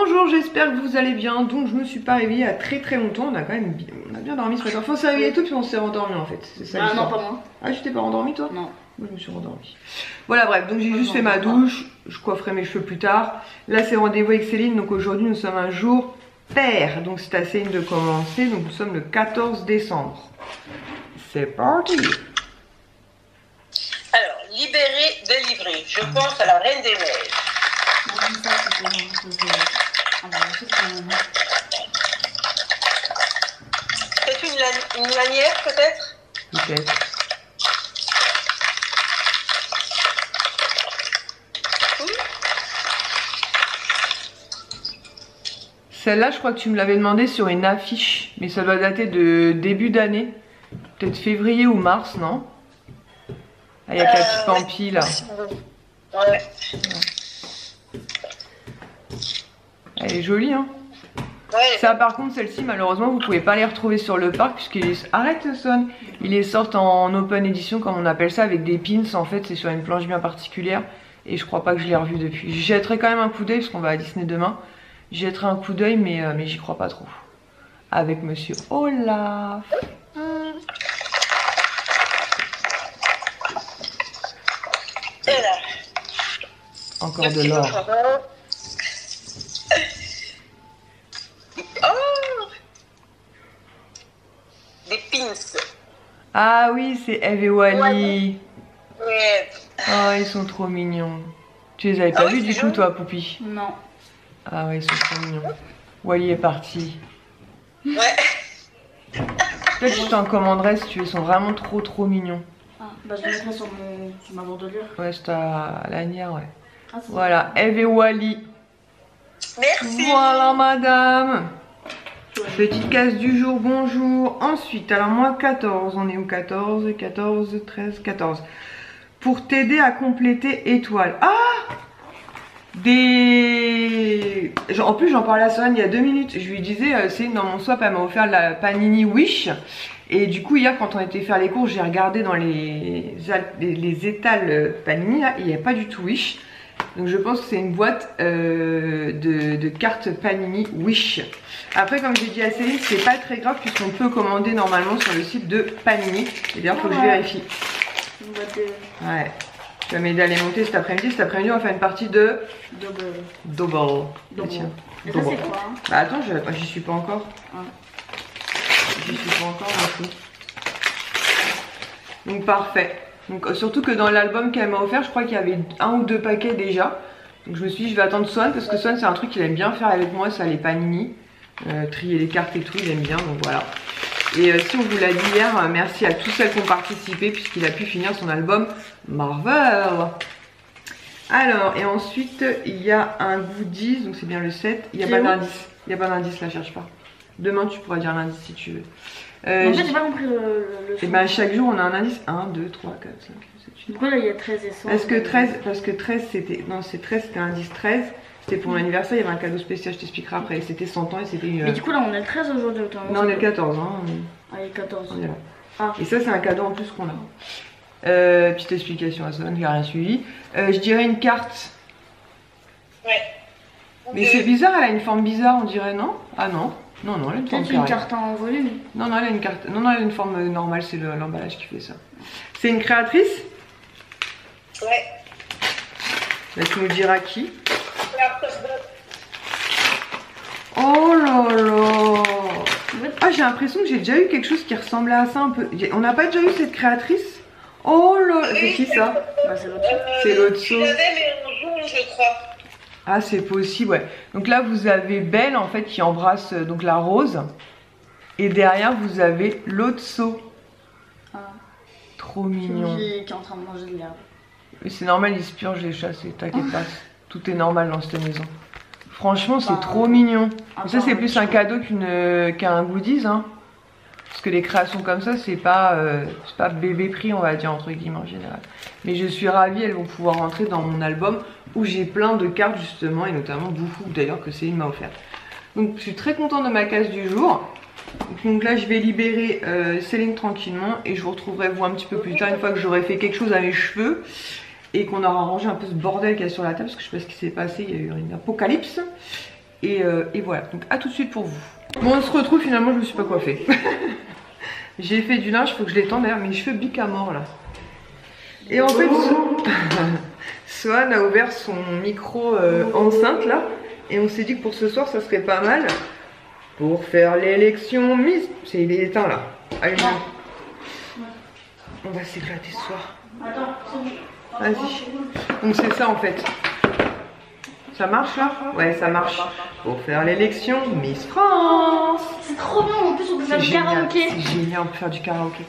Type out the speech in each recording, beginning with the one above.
Bonjour, j'espère que vous allez bien. Donc je me suis pas réveillée à très longtemps. On a quand même bien dormi ce matin. Enfin, on s'est réveillé tout puis on s'est rendormi en fait. C'est ça. Ah non, pas moi. Ah, tu t'es pas rendormi toi? Non. Moi je me suis rendormie. Voilà, bref, donc j'ai juste fait ma douche. Je coifferai mes cheveux plus tard. Là c'est rendez-vous avec Céline. Donc aujourd'hui nous sommes un jour pair. Donc c'est à Céline de commencer. Donc nous sommes le 14 décembre. C'est parti. Alors, libérer, délivrer. Je pense à la Reine des Neiges. C'est une lanière peut-être? Peut-être. Celle-là, je crois que tu me l'avais demandé sur une affiche, mais ça doit dater de début d'année. Peut-être février ou mars, non? Ah, il y a ta petite pampille là. Ouais. Elle est jolie, hein? Ouais. Ça, par contre, celle-ci, malheureusement, vous pouvez pas les retrouver sur le parc puisqu'il est... Arrête, Son. Ils les sortent en open edition, comme on appelle ça, avec des pins. En fait, c'est sur une planche bien particulière. Et je crois pas que je l'ai revu depuis. J'y jetterai quand même un coup d'œil parce qu'on va à Disney demain. J'y jetterai un coup d'œil, mais j'y crois pas trop. Avec Monsieur Olaf. Et là. Encore de l'or. Oh, des pins. Ah oui, c'est Eve et Wally. Ouais. Oh, ils sont trop mignons. Tu les avais pas vus du coup, toi, Poupi? Non. Ah ouais, ils sont trop mignons. Wally est parti. Ouais. Peut-être que je t'en commanderai si tu veux, ils sont vraiment trop mignons. Ah, bah je le mettrai sur ma bordelière. Ouais, c'est à lanière, ouais. Ah, Voilà, Eve et Wally. Merci. Voilà, madame. Petite case du jour, bonjour. Ensuite, alors moi, 14. On est où? 14, 13, 14. Pour t'aider à compléter étoile. Ah! En plus, j'en parlais à Sorane il y a 2 minutes. Je lui disais, c'est dans mon swap, elle m'a offert la Panini Wish. Et du coup, hier, quand on était faire les courses, j'ai regardé dans les étals Panini, là, il n'y a pas du tout Wish. Donc je pense que c'est une boîte de cartes Panini Wish. Après, comme j'ai dit à Céline, c'est pas très grave puisqu'on peut commander normalement sur le site de Panini. Et d'ailleurs, faut que je vérifie. Une boîte de... Ouais. Tu vas m'aider à les monter cet après-midi. Cet après-midi, on va faire une partie de... Double. Tiens. Et ça, c'est quoi hein? Bah attends, j'y suis pas encore. Ah. J'y suis pas encore non plus. Donc parfait. Donc surtout que dans l'album qu'elle m'a offert, je crois qu'il y avait 1 ou 2 paquets déjà. Donc je me suis dit je vais attendre Swan parce que Swan c'est un truc qu'il aime bien faire avec moi, ça les Panini. Trier les cartes et tout, il aime bien, donc voilà. Et si on vous l'a dit hier, merci à tous celles qui ont participé puisqu'il a pu finir son album Marvel. Alors, et ensuite il y a un goodies, donc c'est bien le 7. Il n'y a pas d'indice. Il n'y a pas d'indice là, cherche pas. Demain tu pourras dire l'indice si tu veux. En fait j'ai pas compris le et ben chaque jour on a un indice. 1, 2, 3, 4, 5, 6, 7, 8. Pourquoi là il y a 13 et 100? Parce que 13 c'était... Non, c'est 13 c'était indice 13. C'était pour mon anniversaire, il y avait un cadeau spécial, je t'expliquerai après. C'était 100 ans et c'était une... Mais du coup là on est le 13 aujourd'hui autant. Non, on est le 14. Hein. Ah, il est 14. On est là. Ah. Et ça c'est un cadeau en plus qu'on a. Petite explication à Son qui n'a rien suivi. Je dirais une carte. Ouais. Mais c'est bizarre, elle a une forme bizarre, on dirait, non? Ah non. Non, elle a une forme Peut-être une carrée. carte en volume. Non, elle a une carte. Non, elle a une forme normale, c'est l'emballage qui fait ça. C'est une créatrice? Ouais. Là, tu nous diras qui? Oh là là! Ah, j'ai l'impression que j'ai déjà eu quelque chose qui ressemblait à ça un peu. On n'a pas déjà eu cette créatrice? Oh là là! C'est qui ça? Bah c'est l'autre. C'est l'autre Je saut. l'avais mais en jaune je crois. Ah, c'est possible, ouais. Donc là, vous avez Belle, en fait, qui embrasse donc la rose. Et derrière, vous avez l'autre saut. Ah. Trop mignon. Qui est en train de manger de l'herbe. Mais c'est normal, il se purge les chats, t'inquiète pas. Tout est normal dans cette maison. Franchement, c'est trop mignon. Et ça, c'est plus un cadeau qu'un goodies, hein. Parce que les créations comme ça, c'est pas bébé prix, on va dire, entre guillemets, en général. Mais je suis ravie, elles vont pouvoir rentrer dans mon album où j'ai plein de cartes, justement, et notamment beaucoup, d'ailleurs, que Céline m'a offert. Donc, je suis très contente de ma case du jour. Donc là, je vais libérer Céline tranquillement et je vous retrouverai, vous, un petit peu plus tard, une fois que j'aurai fait quelque chose à mes cheveux. Et qu'on aura rangé un peu ce bordel qu'il y a sur la table, parce que je sais pas ce qui s'est passé, il y a eu une apocalypse. Et voilà, donc à tout de suite pour vous. Bon, on se retrouve, finalement je me suis pas coiffée. J'ai fait du linge, il faut que je l'étende d'ailleurs, mes cheveux biquent à mort là. Et en fait, Swan a ouvert son micro enceinte là. Et on s'est dit que pour ce soir ça serait pas mal pour faire l'élection Miss. Il est éteint là. Allez, on va s'éclater ce soir. Vas-y. Donc c'est ça en fait. Ça marche là? Ouais, ça marche. Pour faire l'élection Miss France. C'est trop bien, en plus on peut faire du karaoké. C'est génial, on peut faire du karaoké.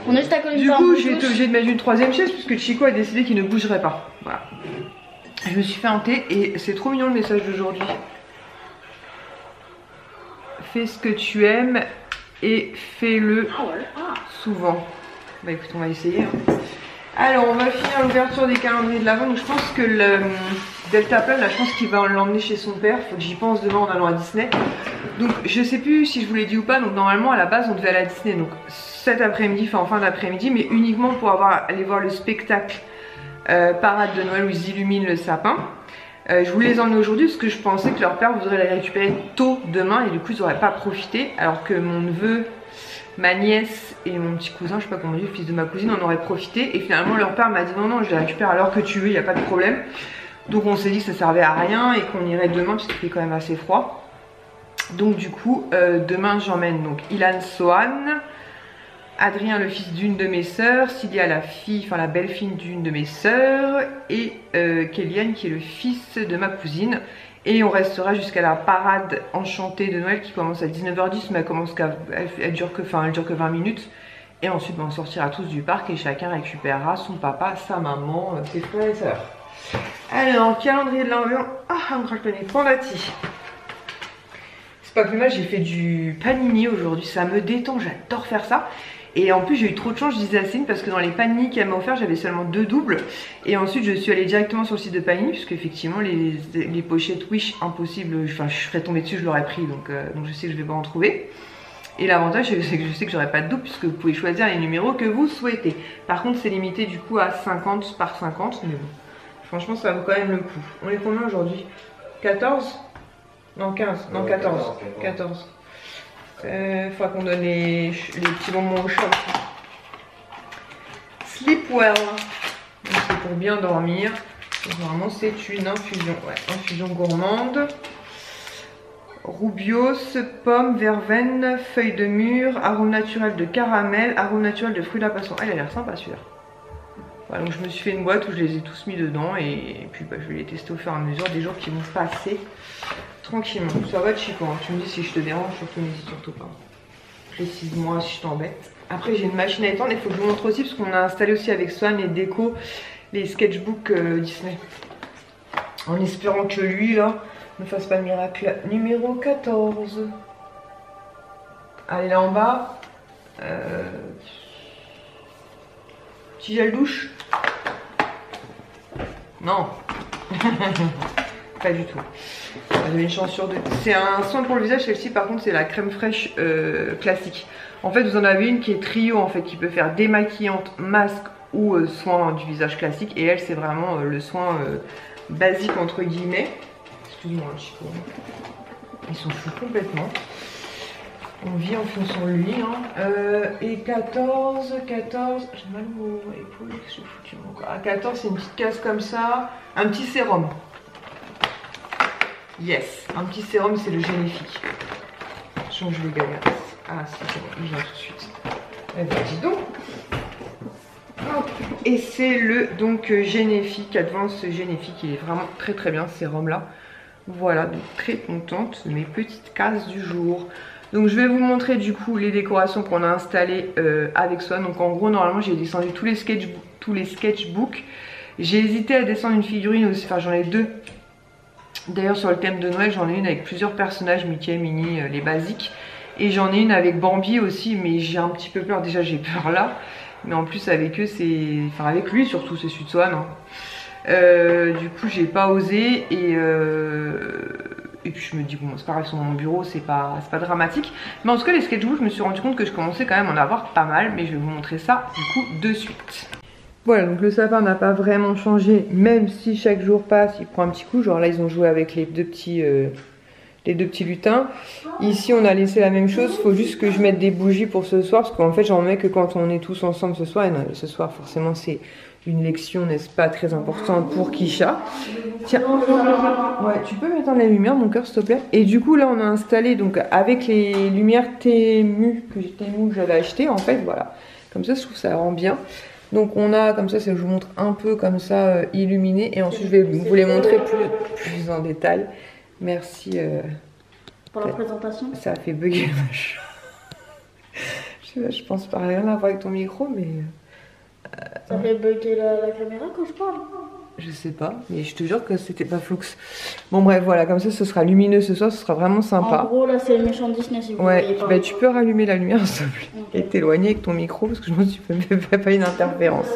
On a juste à coller Du coup, j'ai été obligée de mettre une troisième chaise puisque Chico a décidé qu'il ne bougerait pas. Voilà. Je me suis fait un thé et c'est trop mignon le message d'aujourd'hui. Fais ce que tu aimes et fais-le souvent. Bah écoute, on va essayer. Hein. Alors, on va finir l'ouverture des calendriers de l'Avent. Donc je pense que le Deltaplane, là, je pense qu'il va l'emmener chez son père. Faut que j'y pense demain en allant à Disney. Donc je sais plus si je vous l'ai dit ou pas. Donc normalement à la base on devait aller à Disney. Donc cet après-midi, enfin en fin d'après-midi, mais uniquement pour aller voir le spectacle parade de Noël où ils illuminent le sapin. Je voulais les emmener aujourd'hui parce que je pensais que leur père voudrait les récupérer tôt demain et du coup ils n'auraient pas profité. Alors que mon neveu, ma nièce et mon petit cousin, je sais pas comment dire, le fils de ma cousine en auraient profité. Et finalement leur père m'a dit non non, je les récupère à l'heure que tu veux, il n'y a pas de problème. Donc on s'est dit que ça servait à rien et qu'on irait demain puisqu'il fait quand même assez froid. Donc du coup demain j'emmène donc Ilan Swan, Adrien le fils d'une de mes sœurs, Cilia la fille, enfin la belle-fille d'une de mes sœurs et Kéliane qui est le fils de ma cousine. Et on restera jusqu'à la parade enchantée de Noël qui commence à 19h10 mais elle dure que 20 minutes. Et ensuite on sortira tous du parc et chacun récupérera son papa, sa maman, ses frères et sœurs. Alors, calendrier de l'Avent. Ah, on craque le nez. Pandati. C'est pas plus mal, j'ai fait du panini aujourd'hui. Ça me détend, j'adore faire ça. Et en plus, j'ai eu trop de chance, je disais à Céline, parce que dans les panini qu'elle m'a offert, j'avais seulement 2 doubles. Et ensuite, je suis allée directement sur le site de panini, puisque effectivement, les pochettes Wish, impossible. Enfin, je serais tombée dessus, je l'aurais pris. Donc je sais que je vais pas en trouver. Et l'avantage, c'est que je sais que j'aurai pas de double, puisque vous pouvez choisir les numéros que vous souhaitez. Par contre, c'est limité du coup à 50 par 50, mais bon. Franchement, ça vaut quand même le coup. On est combien aujourd'hui? 14? Non, 15. Non, 14. 14. Faudra qu'on donne les petits bonbons au chat. Sleep well. C'est pour bien dormir. Normalement, c'est une infusion. Ouais, infusion gourmande. Roubios, pomme, verveine, feuille de mûre, arôme naturel de caramel, arôme naturel de fruits de la passion. Ah, il a l'air sympa celui-là. Voilà, donc je me suis fait une boîte où je les ai tous mis dedans et puis bah, je vais les tester au fur et à mesure des jours qui vont passer tranquillement. Ça va Chico, hein. Tu me dis si je te dérange, surtout n'hésite surtout pas. Précise-moi si je t'embête. Après j'ai une machine à étendre, il faut que je vous montre aussi parce qu'on a installé aussi avec Swan les décos, les sketchbooks Disney. En espérant que lui là ne fasse pas de miracle. Numéro 14. Allez là en bas. Petit gel douche. Non. Pas du tout. J'avais une chance sur 2. C'est un soin pour le visage, celle-ci par contre c'est la crème fraîche classique. En fait vous en avez une qui est trio en fait, qui peut faire démaquillante, masque ou soin du visage classique. Et elle c'est vraiment le soin basique entre guillemets. Excuse-moi un petit peu. Ils sont fous complètement. On vit en fonction de lui. Hein. Et 14. J'ai mal aux épaules. Qu'est-ce que j'ai foutu encore? À 14, c'est une petite case comme ça. Un petit sérum. Yes. Un petit sérum, c'est le Généfique. Change les galettes. Ah, si, c'est bon. Il vient tout de suite. Eh ben, dis donc. Hop. Et c'est le donc Généfique. Advance Généfique. Il est vraiment très très bien ce sérum là. Voilà. Donc très contente de mes petites cases du jour. Donc je vais vous montrer du coup les décorations qu'on a installées avec Swan. Donc en gros normalement j'ai descendu tous les sketchbooks. J'ai hésité à descendre une figurine aussi, enfin j'en ai 2. D'ailleurs sur le thème de Noël j'en ai une avec plusieurs personnages, Mickey, Minnie, les basiques. Et j'en ai une avec Bambi aussi, mais j'ai un petit peu peur, déjà j'ai peur là. Mais en plus avec eux c'est... Enfin avec lui surtout, c'est celui de Swan. Hein. Du coup j'ai pas osé et puis je me dis bon c'est pas grave, sur mon bureau c'est pas dramatique. Mais en tout cas les sketchbooks je me suis rendu compte que je commençais quand même à en avoir pas mal. Mais je vais vous montrer ça du coup de suite. Voilà donc le sapin n'a pas vraiment changé. Même si chaque jour passe il prend un petit coup. Genre là ils ont joué avec les deux petits les deux petits lutins. Ici on a laissé la même chose, faut juste que je mette des bougies pour ce soir, parce qu'en fait j'en mets que quand on est tous ensemble ce soir, et non, ce soir forcément c'est une lection, n'est-ce pas, très importante pour Kisha. Tiens, ouais, tu peux mettre la lumière, mon cœur, s'il te plaît. Et du coup, là, on a installé, donc, avec les lumières Temu que j'avais acheté, en fait, voilà. Comme ça, je trouve que ça rend bien. Donc, on a, comme ça, je vous montre un peu comme ça, illuminé. Et ensuite, je vais vous les montrer plus en détail. Merci. Pour la présentation. Ça a fait bugger ma chambre. Je pense pas rien à voir avec ton micro, mais... Ça fait bugger la caméra quand je parle. Je sais pas, mais je te jure que c'était pas flux. Bon bref, voilà, comme ça ce sera lumineux ce soir, ce sera vraiment sympa. En gros là c'est le méchant Disney si vous voyez pas. Bah, tu peux rallumer la lumière s'il te plaît. Okay. Et t'éloigner avec ton micro parce que je pense que tu fais pas une interférence.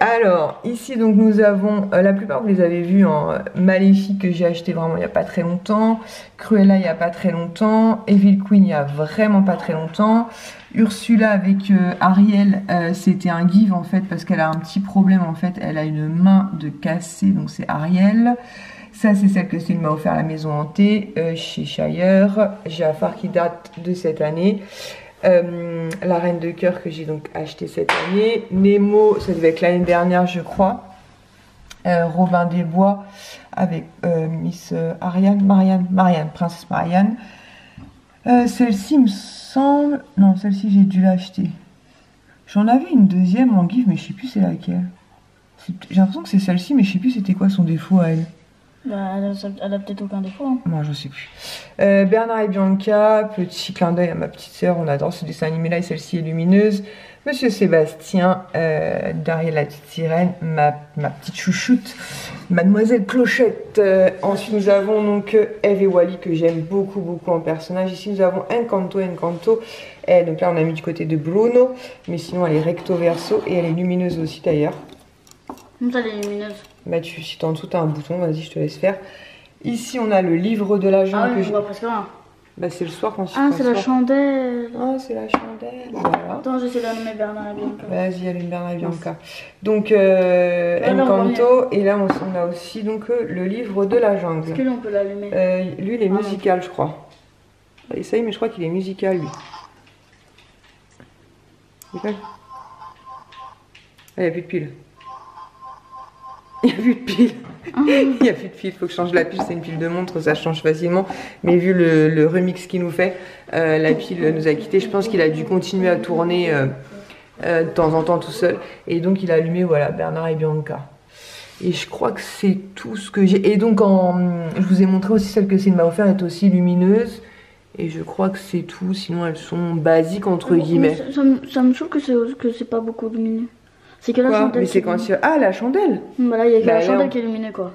Alors, ici donc nous avons, la plupart vous les avez vus en Maléfique que j'ai acheté vraiment il n'y a pas très longtemps, Cruella il n'y a pas très longtemps, Evil Queen il n'y a vraiment pas très longtemps, Ursula avec Ariel c'était un give en fait parce qu'elle a un petit problème en fait, elle a une main de cassée donc c'est Ariel. Ça c'est celle que Céline m'a offert à la maison hantée chez Shire, Jafar qui date de cette année. La Reine de Cœur que j'ai donc acheté cette année, Nemo ça devait être l'année dernière je crois, Robin des Bois avec Miss Marianne, Princesse Marianne. Celle-ci me semble, non celle-ci j'ai dû l'acheter, j'en avais une deuxième en give mais je sais plus c'est laquelle, j'ai l'impression que c'est celle-ci mais je sais plus c'était quoi son défaut à elle. Bah, elle a peut-être aucun défaut. Hein. Moi, je sais plus. Bernard et Bianca, petit clin d'œil à ma petite sœur, on adore ce dessin animé là et celle-ci est lumineuse. Monsieur Sébastien, Dariel la petite sirène, ma petite chouchoute, Mademoiselle Clochette. Ensuite, nous avons donc Eve et Wally que j'aime beaucoup en personnage. Ici, nous avons Encanto. Et donc là, on a mis du côté de Bruno, mais sinon, elle est recto verso et elle est lumineuse aussi d'ailleurs. Comment ça, elle est lumineuse? Bah, si t'es en dessous, t'as un bouton, vas-y, je te laisse faire. Ici, on a le livre de la jungle. Ah oui, je vois presque rien. Bah, c'est le soir quand Ah, c'est la chandelle. Ah, c'est la chandelle. Voilà. Attends, j'essaie d'allumer Bernard et Bianca. Vas-y, allume Bernard et Bianca. Donc, Encanto. Et là, on a aussi donc, le livre de la jungle. Est-ce que lui, on peut l'allumer? Lui, il est musical, je crois. Essaye, mais je crois qu'il est musical, lui. Il n'y a plus de pile. Il n'y a plus de pile. Il n'y a plus de pile, il faut que je change la pile, c'est une pile de montre, ça change facilement. Mais vu le remix qu'il nous fait, la pile nous a quitté. Je pense qu'il a dû continuer à tourner de temps en temps tout seul. Et donc il a allumé voilà, Bernard et Bianca. Et je crois que c'est tout ce que j'ai. Et donc je vous ai montré aussi celle que Céline m'a offert est aussi lumineuse. Et je crois que c'est tout, sinon elles sont basiques entre guillemets. Ça me choque que c'est pas beaucoup lumineux. C'est que la chandelle. Mais c'est quand il... Ah, la chandelle. Voilà, il y a que la chandelle qui est illuminée quoi.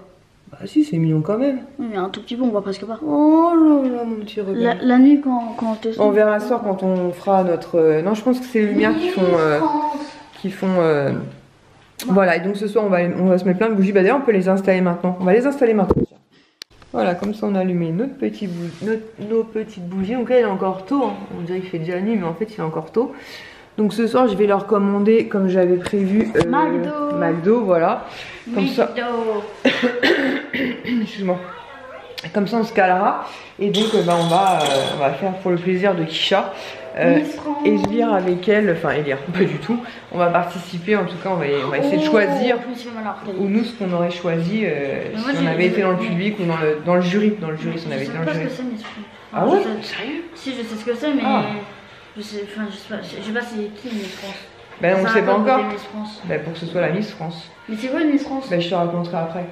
Bah si, c'est mignon quand même. Oui, mais un tout petit peu, on voit presque pas. Oh là là, mon petit regard. La nuit quand on te... On verra ce soir quand on fera notre... Non, je pense que c'est les lumières qui font... Voilà, et donc ce soir, on va se mettre plein de bougies. Bah d'ailleurs, on peut les installer maintenant. On va les installer maintenant. Voilà, comme ça, on a allumé nos petites bougies. Donc là, il est encore tôt. Hein. On dirait qu'il fait déjà nuit, mais en fait, il est encore tôt. Donc ce soir, je vais leur commander, comme j'avais prévu, McDo, voilà. Comme ça. Excuse-moi. Comme ça, on se calera. Et donc, on va faire pour le plaisir de Kisha. Élire avec elle, enfin élire, pas du tout. On va participer, en tout cas, on va essayer de choisir. Ou nous, ce qu'on aurait choisi si on avait été dans le public ou dans le jury. Dans le jury, si on avait été dans le jury. Ah ouais? Sérieux? Si, je sais ce que c'est, mais... Je sais pas c'est qui Miss France. Ben on sait pas encore. Ben, pour que ce soit la Miss France. Mais c'est quoi une Miss France? Ben je te raconterai après.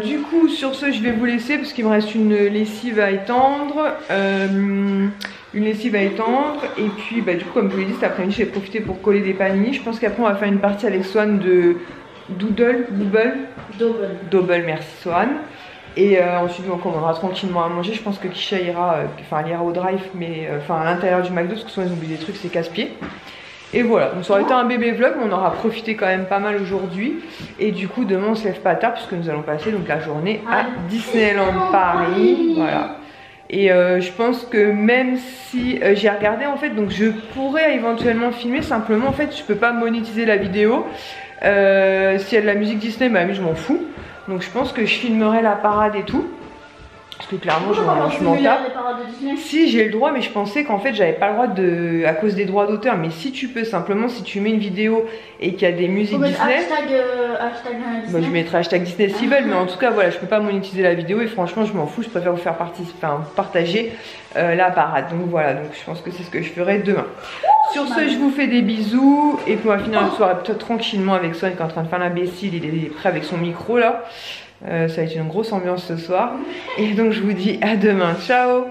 Du coup sur ce je vais vous laisser parce qu'il me reste une lessive à étendre. Et puis bah, du coup comme je vous l'ai dit cet après-midi je vais profiter pour coller des panini. Je pense qu'après on va faire une partie avec Swan de Double, merci Swan. Et ensuite donc, on aura tranquillement à manger. Je pense que Kisha ira, elle ira au drive, mais à l'intérieur du McDo parce que souvent ils oublient des trucs, c'est casse-pied. Et voilà, donc ça aurait été un bébé vlog, mais on aura profité quand même pas mal aujourd'hui. Et du coup demain on se lève pas tard puisque nous allons passer donc la journée à Disneyland Paris. Voilà. Et je pense que même si j'ai regardé en fait, donc je pourrais éventuellement filmer, simplement en fait je peux pas monétiser la vidéo. S'il y a de la musique Disney, bah oui je m'en fous. Donc je pense que je filmerai la parade et tout. Parce que clairement, je Pourquoi m'en tape. les paroles de Disney? Si, j'ai le droit, mais je pensais qu'en fait, j'avais pas le droit à cause des droits d'auteur. Mais si tu peux, simplement, si tu mets une vidéo et qu'il y a des musiques Faut mettre Disney. hashtag Bah, Disney. je mettrai hashtag Disney s'ils veulent, mais en tout cas, voilà, je peux pas monétiser la vidéo et franchement, je m'en fous. Je préfère vous faire partager la parade. Donc voilà, donc je pense que c'est ce que je ferai demain. Sur ce, je vous fais des bisous et puis on va finir la soirée peut-être tranquillement avec Swan qui est en train de faire l'imbécile. Il est prêt avec son micro là. Ça va être une grosse ambiance ce soir. Et donc je vous dis à demain. Ciao!